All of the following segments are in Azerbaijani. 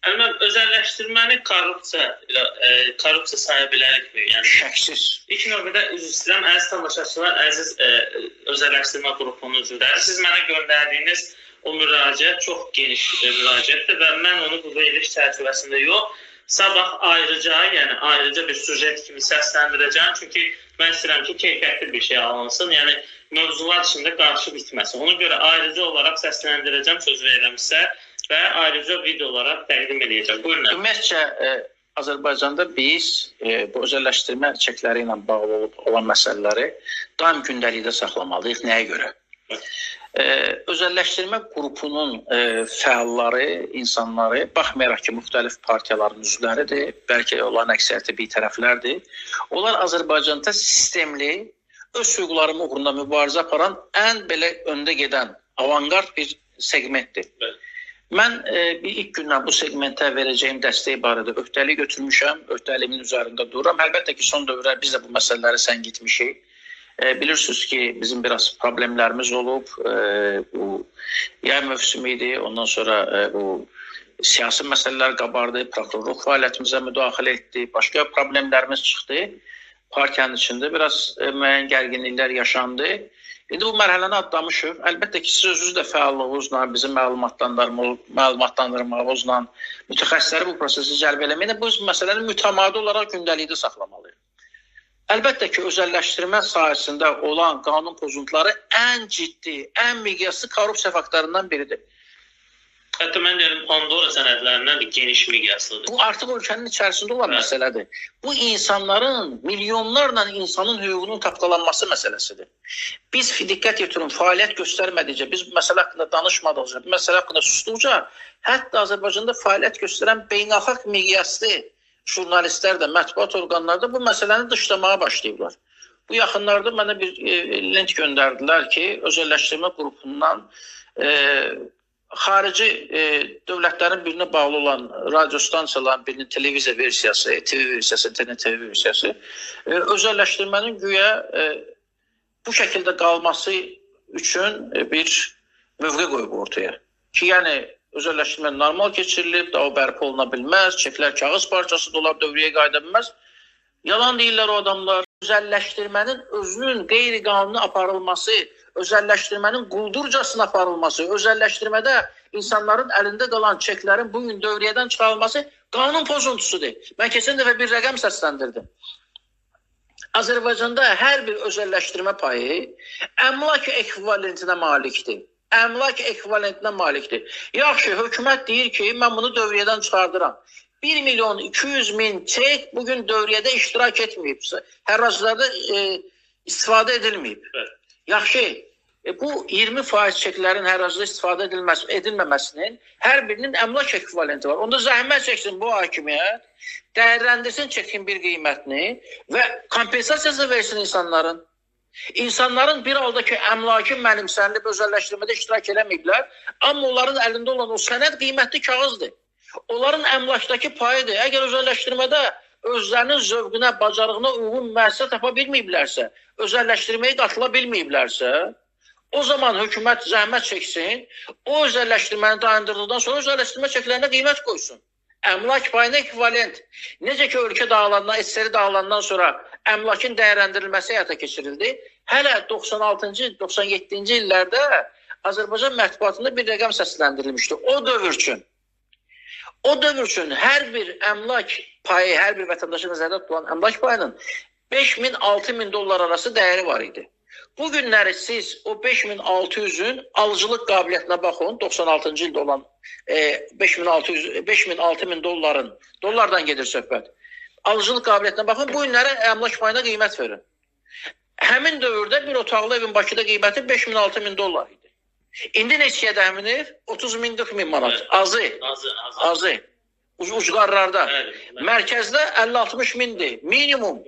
Əlbəttə, özəlləşdirməni korrupsiya saya bilərikmi? Yəni Şəksiz. İlk növbədə üzr istəyirəm, əziz tamaşaçılar, əziz özəlləşdirmə qrupunun üzvləri. Siz mənə göndərdiyiniz o müraciət çox geniş müraciətdir və mən onu bu veriliş çərçivəsində yox, sabah ayrıca bir sujet kimi səsləndirəcəm. Çünki mən istəyirəm ki, keyfiyyətli bir şey alınsın. Yəni mövzular içində qarşı bitməsin. Ona görə ayrıca olaraq səsləndirəcəm, söz verirəm sizə. Və ayrıca video olaraq təqdim edəcəm. Buyurun. Ümumiyyətcə, Azərbaycanda biz bu özəlləşdirmə çekləri ilə bağlı olan məsələləri daim gündəlikdə saxlamalıyıq. Nəyə görə? Özəlləşdirmə qrupunun fəalları, insanları, baxmayaraq ki, müxtəlif partiyaların üzvləridir, bəlkə onların əksəriyyəti bir tərəflərdir. Onlar Azərbaycanda sistemli, öz hüquqları uğrunda mübarizə aparan ən belə öndə gedən, avangard bir segmentdir. Mən ilk gündən bu segmentə verəcəyim dəstək barədə öhdəlik götürmüşəm, öhdəliyimin üzərində dururam. Əlbəttə ki, son dövrlər biz də bu məsələləri səngitmişik. Bilirsiniz ki, bizim biraz problemlərimiz olub, bu yay mövsümü idi, ondan sonra bu siyasi məsələlər qabardı, prokurorluq fəaliyyətimizə müdaxilə etdi, başqa problemlərimiz çıxdı. Partiyanın içində biraz müəyyən gərginliklər yaşandı. İndi bu mərhələni atlamışıq. Əlbəttə ki, siz özünüz də fəallığınızla, bizim məlumatlandırmağınızla, mütəxəssisləri bu prosesi cəlb eləməklə bu məsələni mütəmadi olaraq gündəlikdə saxlamalıyıq. Əlbəttə ki, özəlləşdirmə sahəsində olan qanun pozuntuları ən ciddi, ən miqyaslı korrupsiya faktlarından biridir. Hətta mən deyirəm, Pandora sənədlərindən də geniş miqyaslıdır. Bu artıq ölkənin içərisində olan məsələdir. Bu insanların, milyonlarla insanın hüququnun tapdalanması məsələsidir. Biz diqqət yetirin, fəaliyyət göstərmədikcə, biz bu məsələ haqqında danışmadıqca, bu məsələ haqqında sustuqca, hətta Azərbaycanda fəaliyyət göstərən beynəlxalq miqyaslı jurnalistlər də, mətbuat orqanları da bu məsələni dışlamağa başlayıblar. Bu yaxınlarda mənə bir lent göndərdilər ki, özəlləşdirmə qrupundan xarici dövlətlərin birinə bağlı olan radiostansiyaların birinin televiziya versiyası, TV versiyası, internet TV versiyası özəlləşdirmənin güya bu şəkildə qalması üçün bir mövqe qoyub ortaya. Ki, yəni özəlləşdirmə normal keçirilib, daha o bərpa oluna bilməz, çeklər kağız parçası dolar, dövrəyə qayda bilməz. Yalan deyirlər o adamlar. Özəlləşdirmənin özünün qeyri-qanuni aparılması, özəlləşdirmənin quldurcasına aparılması, özəlləşdirmədə insanların əlində qalan çeklərin bugün dövriyədən çıxarılması qanun pozuntusudur. Mən keçən dəfə bir rəqəm səsləndirdim. Azərbaycanda hər bir özəlləşdirmə payı əmlak ekvivalentinə malikdir. Əmlak ekvivalentinə malikdir. Yaxşı, hökumət deyir ki, mən bunu dövriyədən çıxardıram. 1.200.000 çek bugün dövriyədə iştirak etməyib. Hərraclarda istifadə edilməyib. Yaxşı, bu 20% çeklərin hərracda istifadə edilməməsinin hər birinin əmlak ekvivalenti var. Onda zəhmət çəksin bu hakimiyyət, dəyərləndirsin çekin bir qiymətini və kompensasiyası versin insanların. İnsanların bir halda ki, əmlaki mənimsənilib özəlləşdirmədə iştirak eləməyiblər, amma onların əlində olan o sənəd qiymətli kağızdır. Onların əmlakdakı payıdır. Əgər özəlləşdirmədə özlərinin zövqünə, bacarığına uyğun müəssisə tapa bilməyiblərsə, özəlləşdirməyi qatıla bilməyiblərsə, o zaman hökumət zəhmət çəksin, o özəlləşdirməni dayandırdıqdan sonra özəlləşdirmə çeklərinə qiymət qoysun. Əmlak payına ekvivalent. Necə ki, ölkə dağılandan, SSR dağılandan sonra əmlakın dəyərləndirilməsi həyata keçirildi. Hələ 96-cı, 97-ci illərdə Azərbaycan mətbuatında bir rəqəm səsləndirilmişdi. O dövr üçün hər bir əmlak payı, hər bir vətəndaşın nəzərdə tutulan əmlak payının 5.000-6.000 dollar arası dəyəri var idi. Bu günləri siz o 5.600-ün alıcılıq qabiliyyətinə baxın, 96-cı ildə olan 5.000-6.000 dollardan gedir söhbət. Alıcılıq qabiliyyətinə baxın, bu günləri əmlak payına qiymət verin. Həmin dövrdə bir otaqlı evin Bakıda qiyməti 5.000-6.000 dollar idi. İndi neçəyə dəminir? 30.000-40.000 manat. Azı. Ucqarlarda. Mərkəzdə 50-60 mindir. Minimum.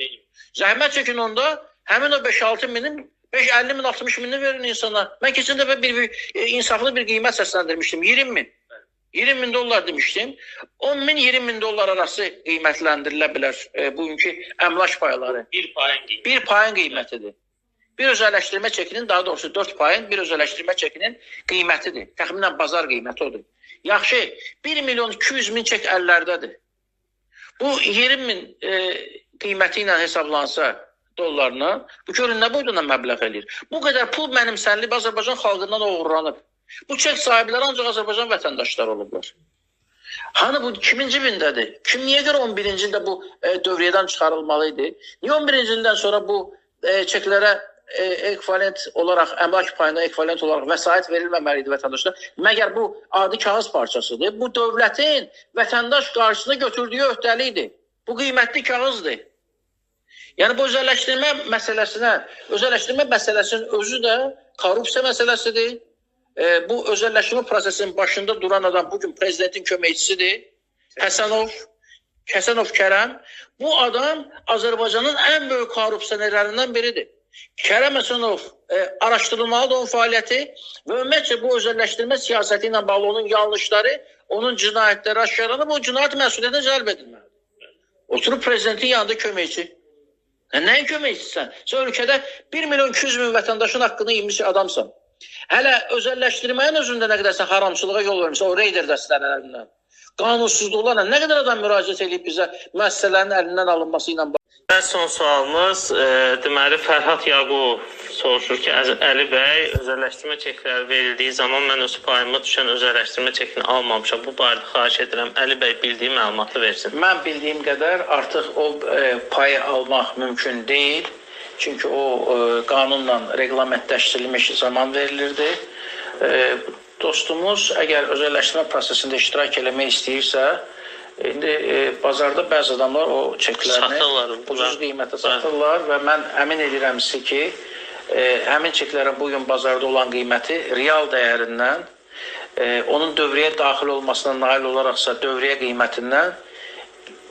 Zəhmət çəkin onda həmin o 5-6 minin 50 min, 60 minini verin insana. Mən keçən dəfə insaflı bir qiymət səsləndirmişdim. 20 min. 20 min dollar demişdim. 10 min, 20 min dollar arası qiymətləndirilə bilər bugünkü əmlak payları. Bir payın qiymətidir. Bir özəlləşdirmə çekinin, daha doğrusu 4 payın bir özəlləşdirmə çekinin qiymətidir. Təxminən bazar qiyməti odur. Yaxşı, 1 milyon 200 min çek əllərdədir. Bu 20 min qiyməti ilə hesablansa dollarla, bu görün nə boyda məbləğ eləyir. Bu qədər pul mənimsənilib Azərbaycan xalqından oğurlanıb. Bu çek sahibləri ancaq Azərbaycan vətəndaşları olublar. Hani bu kimin cibindədir? Kim niyə görə 11-ci ildə bu dövriyyədən çıxarılmalıydı? Niyə 11-ci ildən sonra bu çeklərə ekvivalent olaraq, əmlak payına ekvivalent olaraq vəsait verilməməli idi vətəndaşlar? Məgər bu adi kağız parçasıdır. Bu dövlətin vətəndaş qarşısında götürdüyü öhdəlikdir. Bu qiymətli kağızdır. Yəni bu özəlləşdirmə məsələsinin özü də korrupsiya məsələsidir. Bu özəlləşdirmə prosesinin başında duran adam bugün prezidentin köməkçisidir. Həsənov Kərəm. Bu adam Azərbaycanın ən böyük korrupsionerlərindən biridir. Kərəm Həsənov araşdırılmalıdır onun fəaliyyəti və ümumiyyətcə bu özəlləşdirmə siyasəti ilə bağlı onun yanlışları, onun cinayətləri aşkarlanıb, o cinayət məsuliyyətinə cəlb edilməlidir. Oturub prezidentin yanında köməkçi. Nəyin köməkçisən? Sən ölkədə 1 milyon 200 min vətəndaşın haqqını yemiş adamsan. Hələ özəlləşdirməyin özündə nə qədərsə haramçılığa yol vermişsə, o reyder dəstələrindən, qanunsuzluqlarla nə qədər adam müraciət edib bizə müəssisələrin əlindən alınması ilə bağlı. Son sualımız, deməli Fərhad Yaqub soruşur ki, Əli bəy, özəlləşdirmə çekləri verildiyi zaman mən öz payıma düşən özəlləşdirmə çekini almamışam. Bu barədə xahiş edirəm, Əli bəy bildiyi məlumatı versin. Mən bildiyim qədər artıq o payı almaq mümkün deyil. Çünki o qanunla reglamentləşdirilmiş zaman verilirdi. Dostumuz əgər özəlləşdirmə prosesində iştirak eləmək istəyirsə, indi bazarda bəzi adamlar o çeklərini ucuz qiymətə satırlar və mən əmin edirəm ki, həmin çeklərin bugün bazarda olan qiyməti real dəyərindən, onun dövrəyə daxil olmasına nail olaraqsa dövrəyə qiymətindən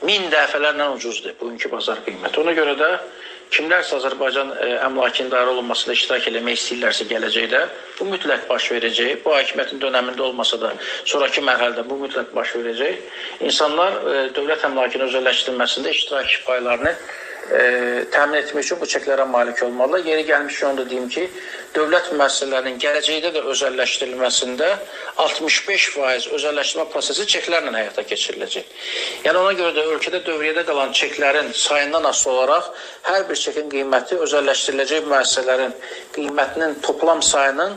1000 dəfələrlə ucuzdur bugünkü bazar qiyməti. Ona görə də kimlərsə Azərbaycan əmlakın idarə olunmasında iştirak eləmək istəyirlərsə gələcəkdə, bu mütləq baş verəcək. Bu hakimiyyətin dönəmində olmasa da, sonraki mərhələdə bu mütləq baş verəcək. İnsanlar dövlət əmlakının özəlləşdirilməsində iştirak paylarını təmin etmək üçün bu çeklərə malik olmalılar. Yeri gəlmişkən onu da deyim ki, dövlət müəssisələrinin gələcəkdə də özəlləşdirilməsində 65% özəlləşdirmə prosesi çeklərlə həyata keçiriləcək. Yəni ona görə də ölkədə dövriyyədə qalan çeklərin sayından asılı olaraq hər bir çekin qiyməti özəlləşdiriləcək müəssisələrin qiymətinin toplam sayının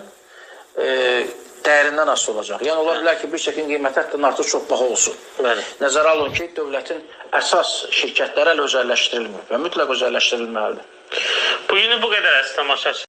dəyərindən asılı olacaq. Yəni ola bilər ki, bir çekin qiyməti hətta artıq çox baha olsun. Nəzərə alın ki, dövlətin əsas şirkətləri hələ özəlləşdirilmir və mütləq özəlləşdirilməlidir. Bu günü bu qədər əziz tamaşaçılar.